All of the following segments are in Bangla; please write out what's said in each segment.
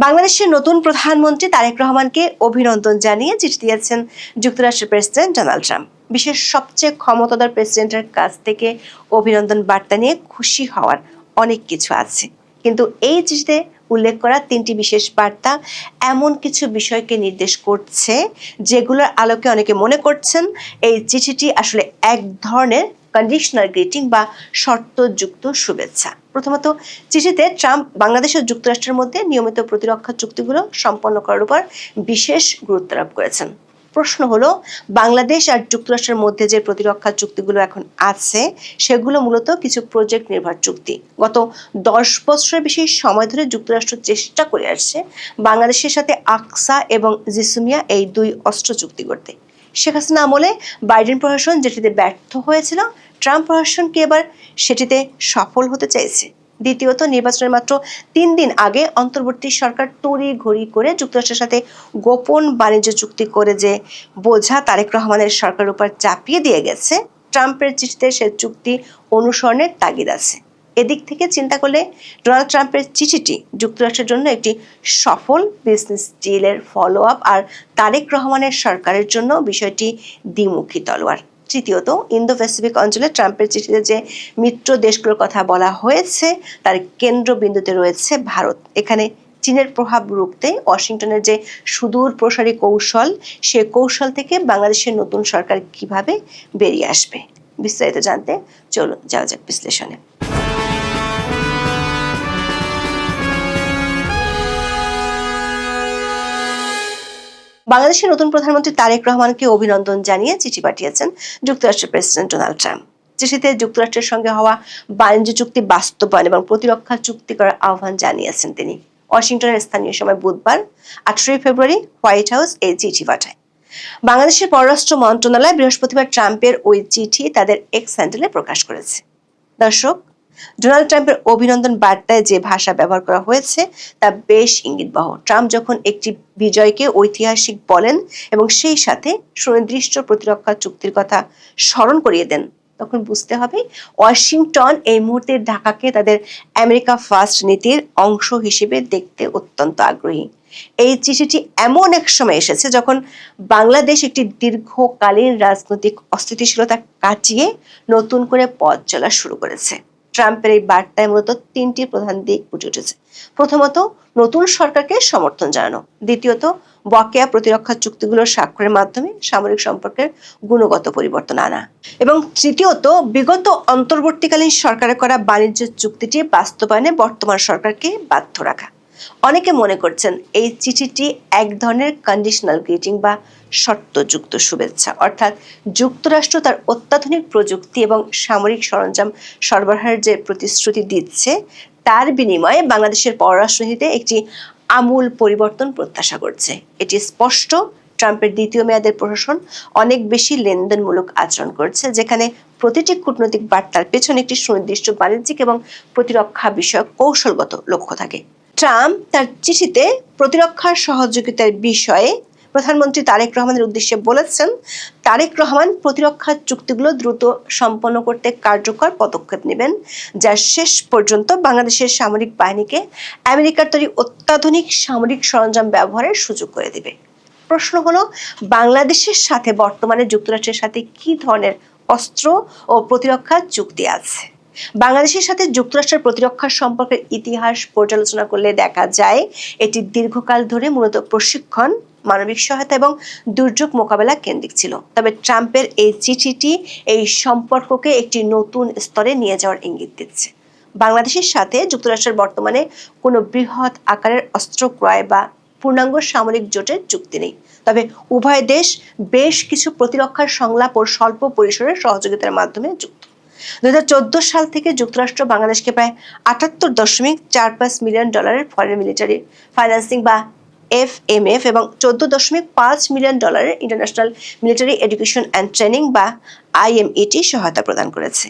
বাংলাদেশের নতুন প্রধানমন্ত্রী তারেক রহমানকে অভিনন্দন জানিয়ে চিঠি দিয়েছেন যুক্তরাষ্ট্রের প্রেসিডেন্ট ডোনাল্ড ট্রাম্প। বিশ্বের সবচেয়ে ক্ষমতাধর প্রেসিডেন্টের কাছ থেকে অভিনন্দন বার্তা নিয়ে খুশি হওয়ার অনেক কিছু আছে, কিন্তু এই চিঠিতে উল্লেখ করা তিনটি বিশেষ বার্তা এমন কিছু বিষয়কে নির্দেশ করছে যেগুলোর আলোকে অনেকে মনে করছেন এই চিঠিটি আসলে এক ধরনের কন্ডিশনাল গ্রিটিং বা শর্তযুক্ত শুভেচ্ছা। প্রথমত, চিঠিতে ট্রাম্প বাংলাদেশ ও যুক্তরাষ্ট্রের মধ্যে নিয়মিত প্রতিরক্ষা চুক্তিগুলো সম্পন্ন করার উপর বিশেষ গুরুত্ব আরোপ করেছেন। প্রশ্ন হলো, বাংলাদেশ আর যুক্তরাষ্ট্রের মধ্যে যে প্রতিরক্ষা চুক্তিগুলো এখন আছে সেগুলো মূলত কিছু প্রজেক্ট নির্ভর চুক্তি। গত 10 বছরের বেশি সময় ধরে যুক্তরাষ্ট্র চেষ্টা করে আসছে বাংলাদেশের সাথে আকসা এবং জিসুমিয়া এই দুই অস্ত্র চুক্তি করতে। শেখ হাসিনা আমলে বাইডেন প্রশাসন যেটিতে ব্যর্থ হয়েছিল, ট্রাম্প প্রশাসন কি এবার সেটিতে সফল হতে চাইছে? দ্বিতীয়ত, নির্বাচনের মাত্র 3 দিন আগে অন্তর্বর্তী সরকার তড়িঘড়ি করে যুক্তরাষ্ট্রের সাথে গোপন বাণিজ্য চুক্তি করে যে বোঝা তারেক রহমানের সরকারের উপর চাপিয়ে দিয়ে গেছে, ট্রাম্পের চিঠিতে সে চুক্তি অনুসরণের তাগিদ আছে। এদিক থেকে চিন্তা করলে ডোনাল্ড ট্রাম্পের চিঠিটি যুক্তরাষ্ট্রের জন্য একটি সফল বিজনেস ডিলের ফলো আপ, আর তারেক রহমানের সরকারের জন্য বিষয়টি দ্বিমুখী তলোয়ার। তৃতীয়ত, ইন্দো প্যাসিফিক অঞ্চলে ট্রাম্পের চিঠিতে যে মিত্র দেশগুলোর কথা বলা হয়েছে তার কেন্দ্রবিন্দুতে রয়েছে ভারত। এখানে চীনের প্রভাব রুখতে ওয়াশিংটনের যে সুদূর প্রসারী কৌশল, সে কৌশল থেকে বাংলাদেশের নতুন সরকার কিভাবে বেরিয়ে আসবে, বিস্তারিত জানতে চলুন যাওয়া যাক বিশ্লেষণে। বাংলাদেশের নতুন প্রধানমন্ত্রী তারেক রহমানকে অভিনন্দন জানিয়ে চিঠি পাঠিয়েছেন যুক্তরাষ্ট্রের প্রেসিডেন্ট ডোনাল্ড ট্রাম্প। চিঠিতে যুক্তরাষ্ট্রের সঙ্গে হওয়া বাণিজ্য চুক্তি বাস্তবায়ন এবং প্রতিরক্ষা চুক্তি করার আহ্বান জানিয়েছেন তিনি। ওয়াশিংটনের স্থানীয় সময় বুধবার 18 ফেব্রুয়ারি হোয়াইট হাউস এই চিঠি পাঠায়। বাংলাদেশের পররাষ্ট্র মন্ত্রণালয় বৃহস্পতিবার ট্রাম্পের ওই চিঠি তাদের এক্স হ্যান্ডেলে প্রকাশ করেছে। দর্শক, ডোনাল্ড ট্রাম্পের অভিনন্দন বার্তায় যে ভাষা ব্যবহার করা হয়েছে তা বেশ ইঙ্গিতবহ। ট্রাম্প যখন একটি বিজয়কে ঐতিহাসিক বলেন এবং সেই সাথে সুনির্দিষ্ট প্রতিরক্ষা চুক্তির কথা স্মরণ করিয়ে দেন, তখন বুঝতে হবে ওয়াশিংটন এই মুহূর্তে ঢাকাকে তাদের আমেরিকা ফার্স্ট নীতির অংশ হিসেবে দেখতে অত্যন্ত আগ্রহী। এই চিঠিটি এমন এক সময় এসেছে যখন বাংলাদেশ একটি দীর্ঘকালীন রাজনৈতিক অস্থিতিশীলতা কাটিয়ে নতুন করে পথ চলা শুরু করেছে। ট্রাম্পের এই বার্তায় মূলত 3টি প্রধান দিক ফুটে উঠেছে। প্রথমত, নতুন সরকারকে সমর্থন জানানো। দ্বিতীয়ত, বকেয়া প্রতিরক্ষা চুক্তিগুলো স্বাক্ষরের মাধ্যমে সামরিক সম্পর্কের গুণগত পরিবর্তন আনা। এবং তৃতীয়ত, বিগত অন্তর্বর্তীকালীন সরকারের করা বাণিজ্য চুক্তিটি বাস্তবায়নে বর্তমান সরকারকে বাধ্য রাখা। অনেকে মনে করছেন এই চিঠিটি এক ধরনের কন্ডিশনাল গ্রিটিং বা শর্তযুক্ত শুভেচ্ছা, অর্থাৎ যুক্তরাষ্ট্র তার অত্যাধুনিক প্রযুক্তি এবং সামরিক সরঞ্জাম সরবরাহের যে প্রতিশ্রুতি দিচ্ছে তার বিনিময়ে বাংলাদেশের পররাষ্ট্রনীতিতে একটি আমূল পরিবর্তন প্রত্যাশা করছে। এটি স্পষ্ট ট্রাম্পের দ্বিতীয় মেয়াদের প্রশাসন অনেক বেশি লেনদেনমূলক আচরণ করছে, যেখানে প্রতিটি কূটনৈতিক বার্তার পেছনে একটি সুনির্দিষ্ট বাণিজ্যিক এবং প্রতিরক্ষা বিষয়ক কৌশলগত লক্ষ্য থাকে। ট্রাম্প তার চিঠিতে প্রতিরক্ষার সহযোগিতার বিষয়ে প্রধানমন্ত্রী তারেক রহমানের উদ্দেশ্যে বলেছেন, তারেক রহমান প্রতিরক্ষা চুক্তিগুলো দ্রুত সম্পন্ন করতে কার্যকর পদক্ষেপ নেবেন, যা শেষ পর্যন্ত বাংলাদেশের সামরিক বাহিনীকে আমেরিকার তৈরি অত্যাধুনিক সামরিক সরঞ্জাম ব্যবহারের সুযোগ করে দিবে। প্রশ্ন হলো, বাংলাদেশের সাথে বর্তমানে যুক্তরাষ্ট্রের সাথে কি ধরনের অস্ত্র ও প্রতিরক্ষা চুক্তি আছে? বাংলাদেশের সাথে যুক্তরাষ্ট্রের প্রতিরক্ষা সম্পর্কের ইতিহাস পর্যালোচনা করলে দেখা যায় এটি দীর্ঘকাল ধরে মূলত প্রশিক্ষণ, মানবিক সহায়তা এবং দুর্যোগ মোকাবেলা কেন্দ্রিক ছিল। তবে ট্রাম্পের এই চিঠিটি এই সম্পর্ককে একটি নতুন স্তরে নিয়ে যাওয়ার ইঙ্গিত দিচ্ছে। বাংলাদেশের সাথে যুক্তরাষ্ট্রের বর্তমানে কোনো বৃহৎ আকারের অস্ত্র ক্রয় বা পূর্ণাঙ্গ সামরিক জোটের চুক্তি নেই, তবে উভয় দেশ বেশ কিছু প্রতিরক্ষার সংলাপ ও স্বল্প পরিসরের সহযোগিতার মাধ্যমে যুক্ত। 2014 সাল থেকে যুক্তরাষ্ট্র বাংলাদেশকে প্রায় $78.45 মিলিয়ন ফরেন মিলিটারি ফাইন্যান্সিং বা FMF এবং $14.5 million international military education and training বা IMET সহায়তা প্রদান করেছে।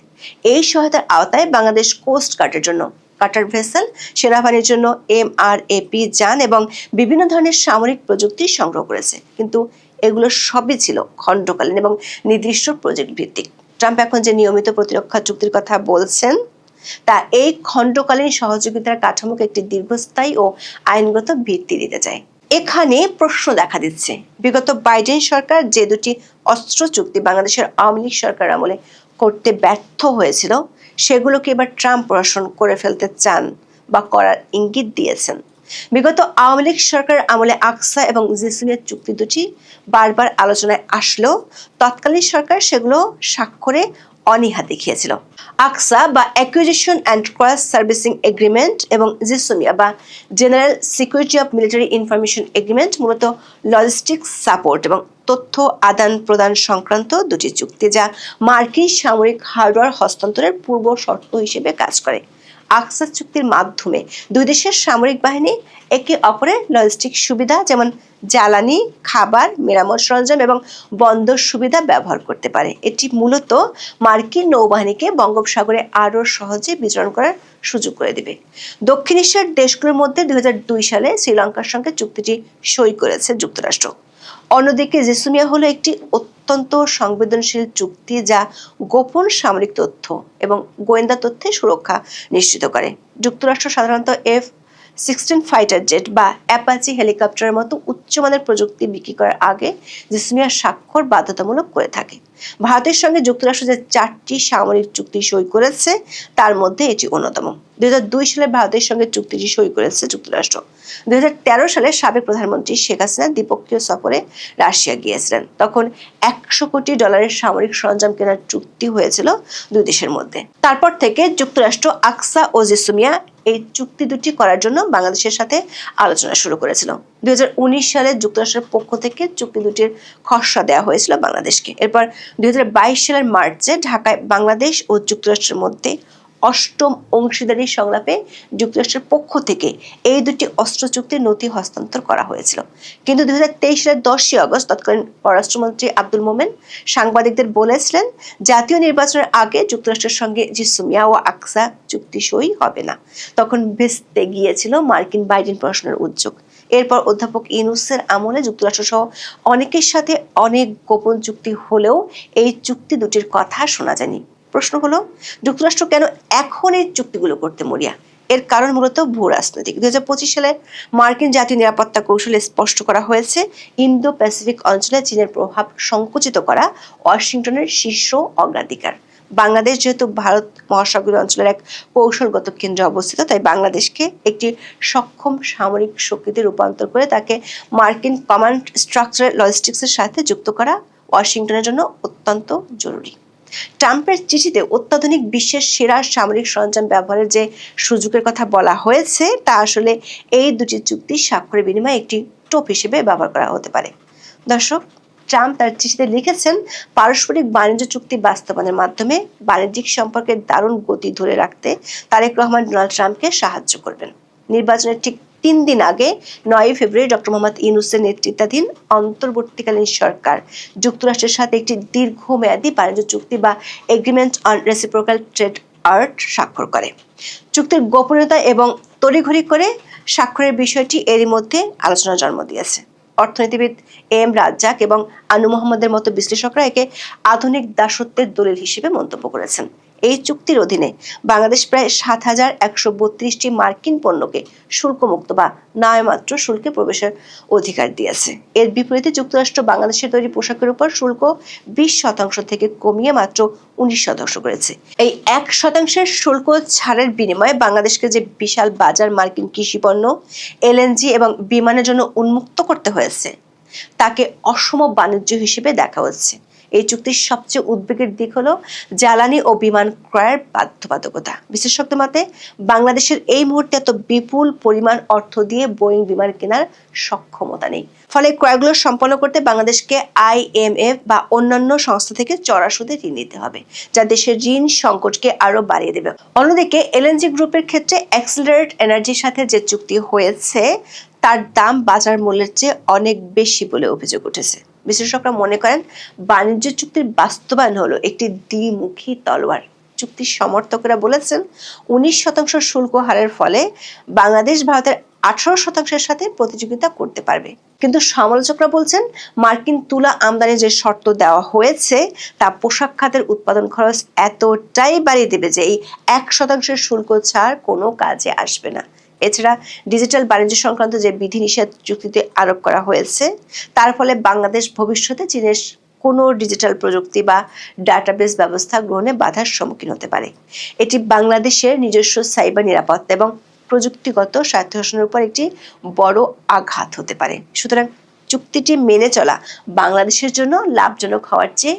এই সহায়তার আওতায় বাংলাদেশ কোস্ট গার্ডের জন্য কাটার ভেসেল, সেনাবাহিনীর জন্য MRAP যান এবং বিভিন্ন ধরনের সামরিক প্রযুক্তি সংগ্রহ করেছে, কিন্তু এগুলো সবই ছিল খণ্ডকালীন এবং নির্দিষ্ট প্রজেক্ট ভিত্তিক। ট্রাম্প এখন যে নিয়মিত প্রতিরক্ষা চুক্তির কথা বলছেন তা এই খণ্ডকালীন সহযোগিতার কাঠামোকে একটি দীর্ঘস্থায়ী ও আইনগত ভিত্তি দিতে চায়। এখানে প্রশ্ন দেখা দিচ্ছে, বিগত বাইডেন সরকার যে দুটি অস্ত্র চুক্তি বাংলাদেশের আওয়ামী লীগ সরকার আমলে করতে ব্যর্থ হয়েছিল, সেগুলোকে এবার ট্রাম্প প্রশাসন করে ফেলতে চান বা করার ইঙ্গিত দিয়েছেন। বিগত আওয়ামী লীগ সরকার আমলে আকসা এবং জিসিমিয়া চুক্তি দুটি বারবার আলোচনায় আসলেও তৎকালীন সরকার সেগুলো স্বাক্ষরে অনীহা দেখিয়েছিল। আকসা বা acquisition and cross servicing agreement এবং জিসোমিয়া বা general security of military information agreement মূলত লজিস্টিক্স সাপোর্ট এবং তথ্য আদান প্রদান সংক্রান্ত দুটি চুক্তি, যা মার্কিন সামরিক হার্ডওয়্যার হস্তান্তরের পূর্ব শর্ত হিসেবে কাজ করে। আকসা চুক্তির মাধ্যমে দুই দেশের সামরিক বাহিনী একে অপরের লজিস্টিক সুবিধা যেমন জ্বালানি, খাবার, মেরামত সরঞ্জাম এবং বন্দর সুবিধা ব্যবহার করতে পারে। এটি মূলত মার্কিন নৌবাহিনীকে বঙ্গোপসাগরে আরও সহজে বিচরণ করার সুযোগ করে দেবে। দক্ষিণ এশিয়ার দেশগুলোর মধ্যে 2002 সালে শ্রীলঙ্কার সঙ্গে চুক্তিটি সই করেছে যুক্তরাষ্ট্র। অন্যদিকে জিসোমিয়া হলো একটি অত্যন্ত সংবেদনশীল চুক্তি, যা গোপন সামরিক তথ্য এবং গোয়েন্দা তথ্যের সুরক্ষা নিশ্চিত করে। যুক্তরাষ্ট্র সাধারণত F-16 ফাইটার জেট বা অ্যাপাচি হেলিকপ্টারের মতো উচ্চমানের প্রযুক্তি বিক্রি করার আগে জিসোমিয়া স্বাক্ষর বাধ্যতামূলক করে থাকে। ভারতের সঙ্গে যুক্তরাষ্ট্র যে 4টি সামরিক চুক্তি সই করেছে, তার মধ্যে এটি অন্যতম। 2002 সালে ভারতের সঙ্গে চুক্তিটি সই করেছে যুক্তরাষ্ট্র। 2013 সালে সাবেক প্রধানমন্ত্রী শেখ হাসিনা দ্বিপক্ষীয় সফরে রাশিয়া গিয়েছিলেন। তখন $100 কোটি সামরিক সরঞ্জাম কেনার চুক্তি হয়েছিল দুই দেশের মধ্যে। তারপর থেকে যুক্তরাষ্ট্র আকসা ও জিসোমিয়া এই চুক্তি দুটি করার জন্য বাংলাদেশের সাথে আলোচনা শুরু করেছিল। 2019 সালে যুক্তরাষ্ট্রের পক্ষ থেকে চুক্তি দুটির খসড়া দেওয়া হয়েছিল বাংলাদেশকে। এরপর 2022 সালের মার্চে ঢাকায় বাংলাদেশ ও যুক্তরাষ্ট্রের মধ্যে 8ম অংশীদারি সংলাপে যুক্তরাষ্ট্রের পক্ষ থেকে এই দুটি অস্ত্র চুক্তির নথি হস্তান্তর করা হয়েছিল। কিন্তু 2023 সালের 10 আগস্ট তৎকালীন পররাষ্ট্রমন্ত্রী আব্দুল মোমেন সাংবাদিকদের বলেছিলেন, জাতীয় নির্বাচনের আগে যুক্তরাষ্ট্রের সঙ্গে জিসোমিয়া ও আকসা চুক্তি সই হবে না। তখন ভেস্তে গিয়েছিল মার্কিন বাইডেন প্রশাসনের উদ্যোগ। এরপর অধ্যাপক ইউনূসের আমলে যুক্তরাষ্ট্র সহ অনেকের সাথে অনেক গোপন চুক্তি হলেও এই চুক্তি দুটির কথা শোনা যায়নি। প্রশ্ন হলো, যুক্তরাষ্ট্র কেন এখন এই চুক্তিগুলো করতে মরিয়া? এর কারণ মূলত ভূ রাজনৈতিক। 2025 সালে মার্কিন জাতীয় নিরাপত্তা কৌশলে স্পষ্ট করা হয়েছে, ইন্দো প্যাসিফিক অঞ্চলে চীনের প্রভাব সংকুচিত করা ওয়াশিংটনের শীর্ষ অগ্রাধিকার। বাংলাদেশ যেহেতু ভারত মহাসাগরীয় অঞ্চলের এক কৌশলগত কেন্দ্রে অবস্থিত, তাই বাংলাদেশকে একটি সক্ষম সামরিক শক্তিতে রূপান্তর করে তাকে মার্কিন কমান্ড স্ট্রাকচার লজিস্টিক্সের সাথে যুক্ত করা ওয়াশিংটনের জন্য অত্যন্ত জরুরি। ট্রাম্পের চিঠিতে অত্যাধুনিক বিশ্বের সেরা সামরিক সরঞ্জাম ব্যবহারের যে সুযোগের কথা বলা হয়েছে, তা আসলে এই দুটি চুক্তি স্বাক্ষরের বিনিময়ে একটি টোপ হিসেবে ব্যবহার করা হতে পারে। দর্শক, ট্রাম্প তার চিঠিতে লিখেছেন, পারস্পরিক বাণিজ্য চুক্তি বাস্তবায়নের মাধ্যমে বাণিজ্যিক সম্পর্কের দারুণ গতি ধরে রাখতে তারেক রহমান ডোনাল্ড ট্রাম্পকে সাহায্য করবেন। নির্বাচনের ঠিক 3 দিন আগে 9 ফেব্রুয়ারি ডক্টর মোহাম্মদ ইউনূসের নেতৃত্বাধীন অন্তর্বর্তীকালীন সরকার যুক্তরাষ্ট্রের সাথে একটি দীর্ঘমেয়াদী বাণিজ্য চুক্তি বা এগ্রিমেন্ট অন রেসিপ্রোকাল ট্রেড স্বাক্ষর করে। চুক্তির গোপনীয়তা এবং তড়িঘড়ি করে স্বাক্ষরের বিষয়টি এরই মধ্যে আলোচনার জন্ম দিয়েছে। অর্থনীতিবিদ এম রাজ্জাক এবং আনু মোহাম্মদের মতো বিশ্লেষকরা একে আধুনিক দাসত্বের দলিল হিসেবে মন্তব্য করেছেন। এই চুক্তির অধীনে বাংলাদেশ প্রায় 7,132টি মার্কিন পণ্যকে শুল্কমুক্ত বা নামমাত্র শুল্কে প্রবেশের অধিকার দিয়েছে। এর বিপরীতে যুক্তরাষ্ট্র বাংলাদেশের তৈরি পোশাকের উপর শুল্ক 20% থেকে কমিয়ে মাত্র 19% করেছে। এই 1% শুল্ক ছাড়ের বিনিময়ে বাংলাদেশকে যে বিশাল বাজার মার্কিন কৃষিপণ্য, এলএনজি এবং বিমানের জন্য উন্মুক্ত করতে হয়েছে, তাকে অসম বাণিজ্য হিসেবে দেখা হচ্ছে। এই চুক্তির সবচেয়ে উদ্বেগের দিক হলো জ্বালানি ও বিমান ক্রয়ের বাধ্যবাধকতা। বিশেষজ্ঞদের মতে, বাংলাদেশের এই মুহূর্তে এত বিপুল পরিমাণ অর্থ দিয়ে বোয়িং বিমান কেনার সক্ষমতা নেই। ফলে ক্রয়গুলো সম্পন্ন করতে বাংলাদেশকে IMF বা অন্যান্য সংস্থা থেকে চড়া সুদে ঋণ নিতে হবে, যা দেশের ঋণ সংকটকে আরো বাড়িয়ে দেবে। অন্যদিকে এলএনজি গ্রুপের ক্ষেত্রে অ্যাক্সিলারেট এনার্জির সাথে যে চুক্তি হয়েছে, তার দাম বাজার মূল্যের চেয়ে অনেক বেশি বলে অভিযোগ উঠেছে। বিশ্লেষকরা মনে করেন, বাণিজ্য চুক্তির বাস্তবায়ন হলো একটি দ্বিমুখী তলোয়ার। চুক্তির সমর্থকরা বলেছেন, 19% শুল্ক হারের ফলে বাংলাদেশ ভারতের 18% সাথে প্রতিযোগিতা করতে পারবে। কিন্তু সমালোচকরা বলছেন মার্কিন তুলা আমদানি যে শর্ত দেওয়া হয়েছে তা পোশাক খাতের উৎপাদন খরচ এতটাই বাড়িয়ে দেবে যে এই 1% শুল্ক ছাড় কোনো কাজে আসবে না। এছাড়া ডিজিটাল বাণিজ্য সংক্রান্ত যে বিধিনিষেধ চুক্তিতে আরোপ করা হয়েছে তার ফলে বাংলাদেশ ভবিষ্যতে চীনের কোনো ডিজিটাল প্রযুক্তি বা ডাটাবেস ব্যবস্থা গ্রহণে বাধার সম্মুখীন হতে পারে। এটি বাংলাদেশের নিজস্ব সাইবার নিরাপত্তা এবং প্রযুক্তিগত স্বায়ত্তশাসনের উপর একটি বড় আঘাত হতে পারে। সুতরাং চুক্তিটি মেনে চলা বাংলাদেশের জন্য লাভজনক হওয়ার চেয়ে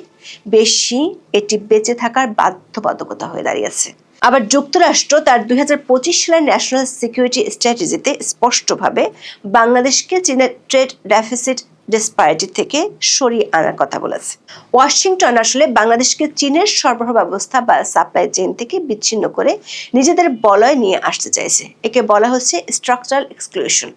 বেশি এটি বেঁচে থাকার বাধ্যবাধকতা হয়ে দাঁড়িয়েছে। আবার যুক্তরাষ্ট্র তার 2025 সালের ন্যাশনাল সিকিউরিটি স্ট্র্যাটেজিতে স্পষ্টভাবে বাংলাদেশকে চীনের ট্রেড ডেফিসিট ডিসপ্যারিটি থেকে সরিয়ে আনার কথা বলেছে। ওয়াশিংটন আসলে বাংলাদেশকে চীনের সরবরাহ ব্যবস্থা বা সাপ্লাই চেইন থেকে বিচ্ছিন্ন করে নিজেদের বলয় নিয়ে আসতে চাইছে। একে বলা হচ্ছে স্ট্রাকচারাল এক্সক্লুশন।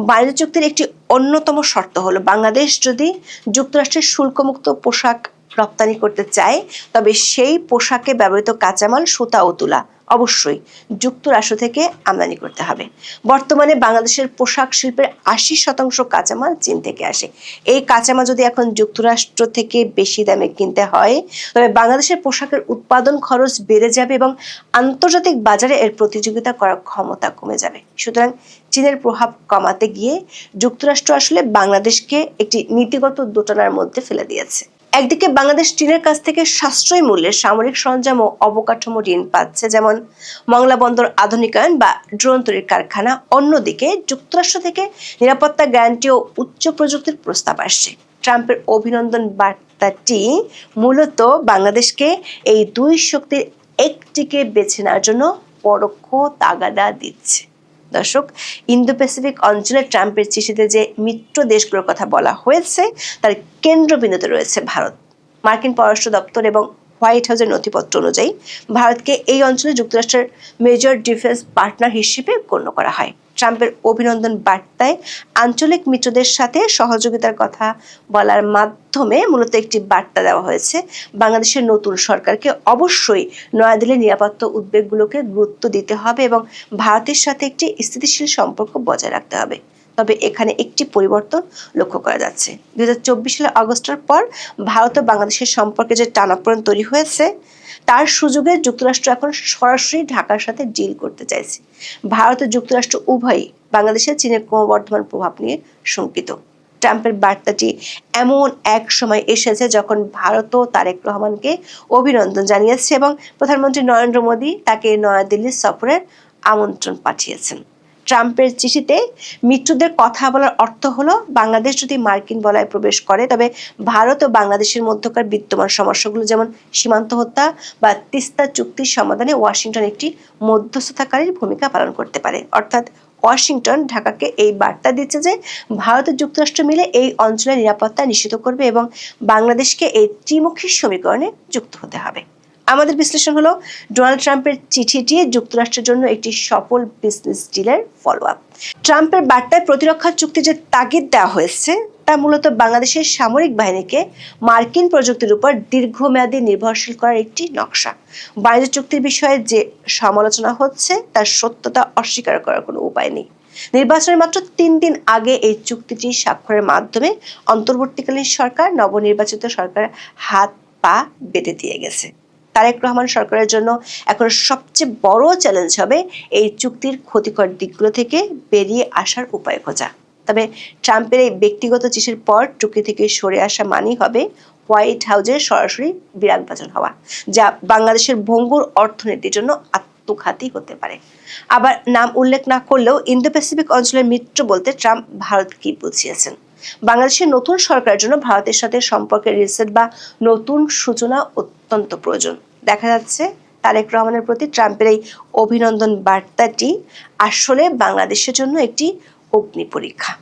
বাণিজ্য চুক্তির একটি অন্যতম শর্ত হলো বাংলাদেশ যদি যুক্তরাষ্ট্রের শুল্কমুক্ত পোশাক রপ্তানি করতে চায় তবে সেই পোশাকে ব্যবহৃত কাঁচামাল সুতা ও তুলা অবশ্যই যুক্তরাষ্ট্র থেকে আমদানি করতে হবে। বর্তমানে বাংলাদেশের পোশাক শিল্পের 80% কাঁচামাল চীন থেকে আসে। এই কাঁচামাল যদি এখন যুক্তরাষ্ট্র থেকে বেশি দামে কিনতে হয় তবে বাংলাদেশের পোশাকের উৎপাদন খরচ বেড়ে যাবে এবং আন্তর্জাতিক বাজারে এর প্রতিযোগিতা করার ক্ষমতা কমে যাবে। সুতরাং চীনের প্রভাব কমাতে গিয়ে যুক্তরাষ্ট্র আসলে বাংলাদেশকে একটি নীতিগত দোটানার মধ্যে ফেলে দিয়েছে। একদিকে বাংলাদেশ চীনের কাছ থেকে সাশ্রয়ী মূল্যের সামরিক সরঞ্জাম ও অবকাঠামো ঋণ পাচ্ছে, যেমন মংলা বন্দর আধুনিকায়ন বা ড্রোন তৈরির কারখানা। অন্যদিকে যুক্তরাষ্ট্র থেকে নিরাপত্তা গ্যারান্টি ও উচ্চ প্রযুক্তির প্রস্তাব আসছে। ট্রাম্পের অভিনন্দন বার্তাটি মূলত বাংলাদেশকে এই দুই শক্তির একটিকে বেছে নেওয়ার জন্য পরোক্ষ তাগাদা দিচ্ছে। দর্শক, ইন্দো প্যাসিফিক অঞ্চলে ট্রাম্পের চিঠিতে যে মিত্র দেশগুলোর কথা বলা হয়েছে তার কেন্দ্রবিন্দুতে রয়েছে ভারত। মার্কিন পররাষ্ট্র দপ্তর এবং হোয়াইট হাউসের নথিপত্র অনুযায়ী ভারতকে এই অঞ্চলে যুক্তরাষ্ট্রের মেজর ডিফেন্স পার্টনার হিসেবে গণ্য করা হয়। ট্রাম্পের অভিনন্দন বার্তায় আঞ্চলিক মিত্রদের সাথে সহযোগিতার কথা বলার মাধ্যমে মূলত একটি বার্তা দেওয়া হয়েছে বাংলাদেশের নতুন সরকারকে অবশ্যই নয়াদিল্লির নিরাপত্তা উদ্বেগগুলোকে গুরুত্ব দিতে হবে এবং ভারতের সাথে একটি স্থিতিশীল সম্পর্ক বজায় রাখতে হবে। তবে এখানে একটি পরিবর্তন লক্ষ্য করা যাচ্ছে। 2024 সালের আগস্টের পর ভারত ও বাংলাদেশের সম্পর্কে যে টানাপোড়েন তৈরি হয়েছে তার সুযোগে যুক্তরাষ্ট্র এখন সরাসরি ঢাকার সাথে ডিল করতে চাইছে। ভারত ও যুক্তরাষ্ট্র উভয়ই বাংলাদেশের চীনের ক্রমবর্ধমান প্রভাব নিয়ে শঙ্কিত। ট্রাম্পের বার্তাটি এমন এক সময় এসেছে যখন ভারতও তারেক রহমানকে অভিনন্দন জানিয়েছে এবং প্রধানমন্ত্রী নরেন্দ্র মোদী তাকে নয়াদিল্লি সফরের আমন্ত্রণ পাঠিয়েছেন। ট্রাম্পের চিঠিতে মিত্রদের কথা বলার অর্থ হলো বাংলাদেশ যদি মার্কিন বলয়ে প্রবেশ করে তবে ভারত ও বাংলাদেশের মধ্যকার বিদ্যমান সমস্যাগুলো যেমন সীমান্ত হত্যা বা তিস্তা চুক্তির সমাধানে ওয়াশিংটন একটি মধ্যস্থতাকারীর ভূমিকা পালন করতে পারে। অর্থাৎ ওয়াশিংটন ঢাকাকে এই বার্তা দিচ্ছে যে ভারত ও যুক্তরাষ্ট্র মিলে এই অঞ্চলের নিরাপত্তা নিশ্চিত করবে এবং বাংলাদেশকে এই ত্রিমুখী সমীকরণে যুক্ত হতে হবে। আমাদের বিশ্লেষণ হলো ডোনাল্ড ট্রাম্পের চিঠিটি যুক্তরাষ্ট্রের জন্য একটি সফল বিজনেস ডিলের ফলো আপ। ট্রাম্পের বার্তায় প্রতিরক্ষা চুক্তি যে তাগিদ দেওয়া হয়েছে তা মূলত বাংলাদেশের সামরিক বাহিনীকে মার্কিন প্রযুক্তির উপর দীর্ঘমেয়াদী নির্ভরশীল করার একটি নকশা। বাণিজ্য চুক্তির বিষয়ে যে সমালোচনা হচ্ছে তার সত্যতা অস্বীকার করার কোনো উপায় নেই। নির্বাচনের মাত্র 3 দিন আগে এই চুক্তিটি স্বাক্ষরের মাধ্যমে অন্তর্বর্তীকালীন সরকার নবনির্বাচিত সরকার হাত পা বেঁধে দিয়ে গেছে। তারেক রহমান সরকারের জন্য এখন সবচেয়ে বড় চ্যালেঞ্জ হবে এই চুক্তির ক্ষতিকর দিকগুলো থেকে বেরিয়ে আসার উপায় খোঁজা। তবে ট্রাম্পের এই ব্যক্তিগত চিঠির পর চুক্তি থেকে সরে আসা মানেই হবে হোয়াইট হাউসের সরাসরি বিরাগভাজন হওয়া, যা বাংলাদেশের ভঙ্গুর অর্থনীতির জন্য আত্মঘাতী হতে পারে। আবার নাম উল্লেখ না করলেও ইন্দো প্যাসিফিক অঞ্চলের মিত্র বলতে ট্রাম্প ভারত কি বুঝিয়েছেন? বাংলাদেশের নতুন সরকারের জন্য ভারতের সাথে সম্পর্কের রিসেট বা নতুন সূচনা অত্যন্ত প্রয়োজন। দেখা যাচ্ছে তারেক রহমানের প্রতি ট্রাম্পের এই অভিনন্দন বার্তাটি আসলে বাংলাদেশের জন্য একটি অগ্নি পরীক্ষা।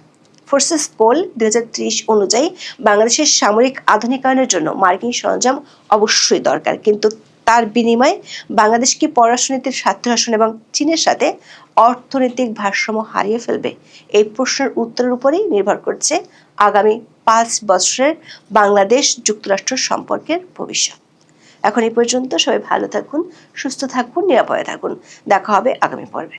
ফোর্সেস পোল 2030 অনুযায়ী বাংলাদেশের সামরিক আধুনিকায়নের জন্য মার্কিন সরঞ্জাম অবশ্যই দরকার, কিন্তু তার বিনিময়ে বাংলাদেশ কি পররাষ্ট্রনীতির স্বার্থশাসন এবং চীনের সাথে অর্থনৈতিক ভারসাম্য হারিয়ে ফেলবে? এই প্রশ্নের উত্তরের উপরেই নির্ভর করছে আগামী 5 বছরের বাংলাদেশ যুক্তরাষ্ট্র সম্পর্কের ভবিষ্যৎ। এখন এই পর্যন্ত। সবাই ভালো থাকুন, সুস্থ থাকুন, নিরাপদে থাকুন। দেখা হবে আগামী পর্বে।